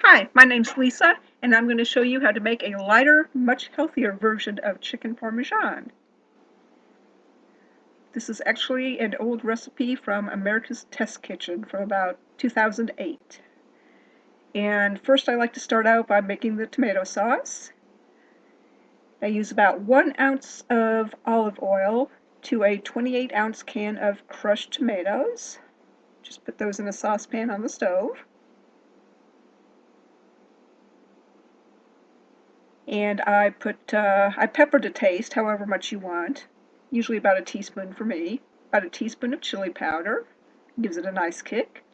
Hi, my name's Lisa, and I'm going to show you how to make a lighter, much healthier version of chicken parmesan. This is actually an old recipe from America's Test Kitchen from about 2008. And first I like to start out by making the tomato sauce. I use about 1 ounce of olive oil to a 28-ounce can of crushed tomatoes. Just put those in a saucepan on the stove. And I pepper to taste, however much you want, usually about a teaspoon for me, about a teaspoon of chili powder, gives it a nice kick.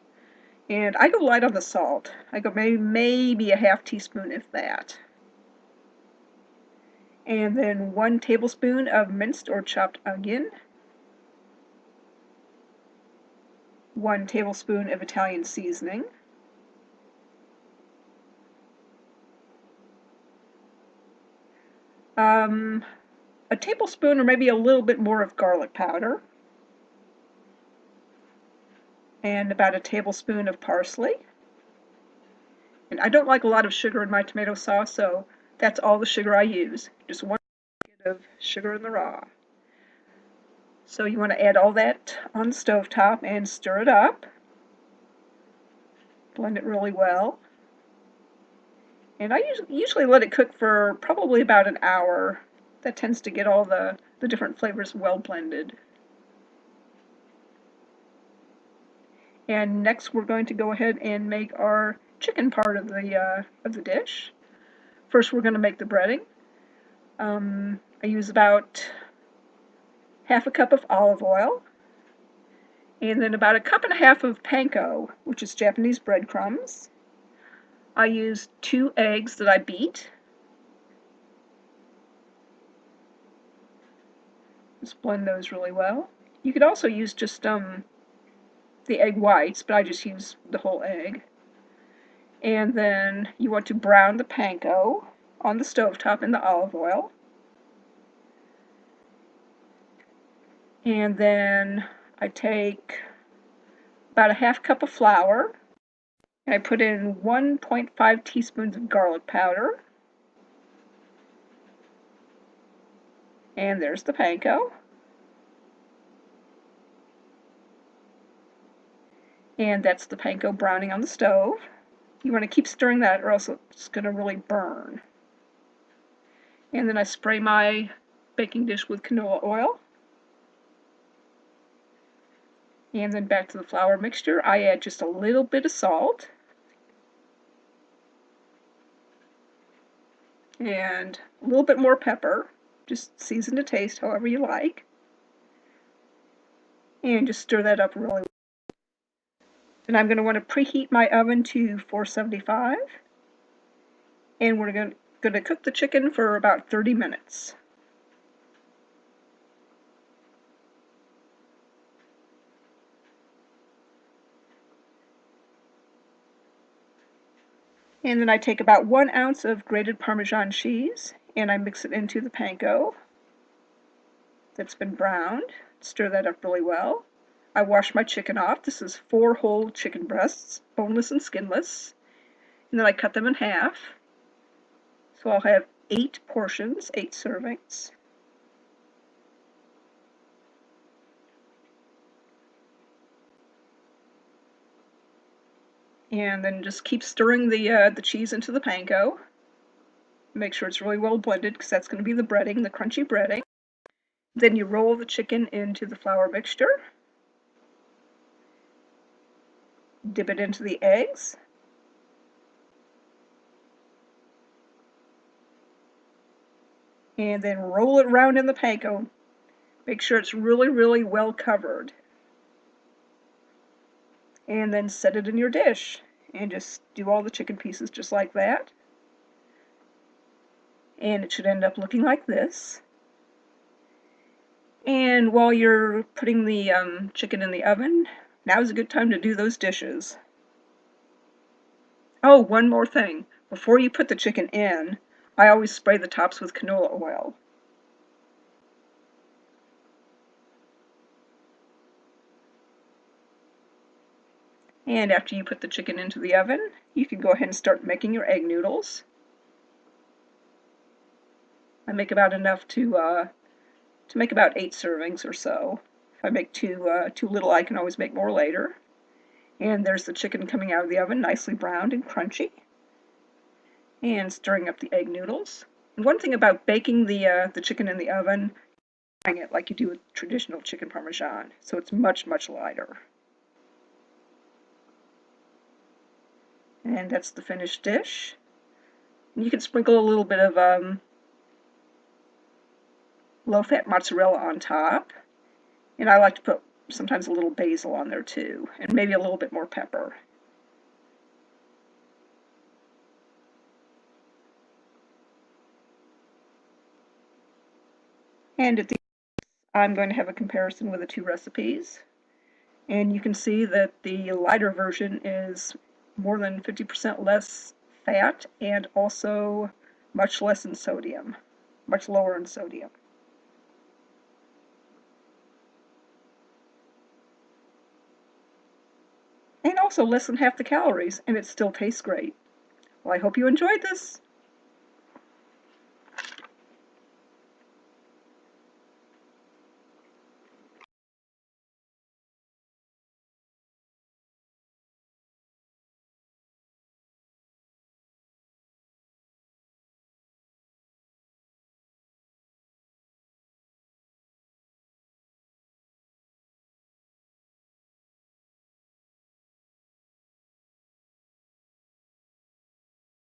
And I go light on the salt. I go maybe a half teaspoon, if that. And then 1 tablespoon of minced or chopped onion, 1 tablespoon of Italian seasoning, a tablespoon or maybe a little bit more of garlic powder, and about a tablespoon of parsley. And I don't like a lot of sugar in my tomato sauce, so that's all the sugar I use. Just 1 bit of sugar in the raw. So you want to add all that on the stovetop and stir it up. Blend it really well. And I usually let it cook for probably about an hour. That tends to get all the different flavors well blended. And next we're going to go ahead and make our chicken part of the dish. First we're going to make the breading. I use about half a cup of olive oil, and then about a cup and a half of panko, which is Japanese breadcrumbs. I use 2 eggs that I beat. Just blend those really well. You could also use just the egg whites, but I just use the whole egg. And then you want to brown the panko on the stovetop in the olive oil. And then I take about a half cup of flour, and I put in 1.5 teaspoons of garlic powder. And there's the panko. And that's the panko browning on the stove. You want to keep stirring that or else it's going to really burn. And then I spray my baking dish with canola oil. And then back to the flour mixture, I add just a little bit of salt. And a little bit more pepper. Just season to taste however you like. And just stir that up really well. And I'm going to want to preheat my oven to 475. And we're going to cook the chicken for about 30 minutes. And then I take about 1 ounce of grated Parmesan cheese and I mix it into the panko that's been browned. Stir that up really well. I wash my chicken off. This is 4 whole chicken breasts, boneless and skinless. And then I cut them in half. So I'll have 8 portions, 8 servings. And then just keep stirring the cheese into the panko. Make sure it's really well blended because that's going to be the breading, the crunchy breading. Then you roll the chicken into the flour mixture. Dip it into the eggs. And then roll it around in the panko. Make sure it's really, really well covered. And then set it in your dish. And just do all the chicken pieces just like that. And it should end up looking like this. And while you're putting the chicken in the oven, now's a good time to do those dishes. Oh, one more thing. Before you put the chicken in, I always spray the tops with canola oil. And after you put the chicken into the oven, you can go ahead and start making your egg noodles. I make about enough to make about 8 servings or so. If I make too little, I can always make more later. And there's the chicken coming out of the oven, nicely browned and crunchy. And stirring up the egg noodles. And one thing about baking the chicken in the oven, frying it like you do with traditional chicken parmesan, so it's much, much lighter. And that's the finished dish. And you can sprinkle a little bit of low-fat mozzarella on top. And I like to put sometimes a little basil on there too, and maybe a little bit more pepper. And at the end, I'm going to have a comparison with the two recipes. And you can see that the lighter version is more than 50% less fat and also much less in sodium, much lower in sodium. And also less than half the calories, and it still tastes great. Well, I hope you enjoyed this.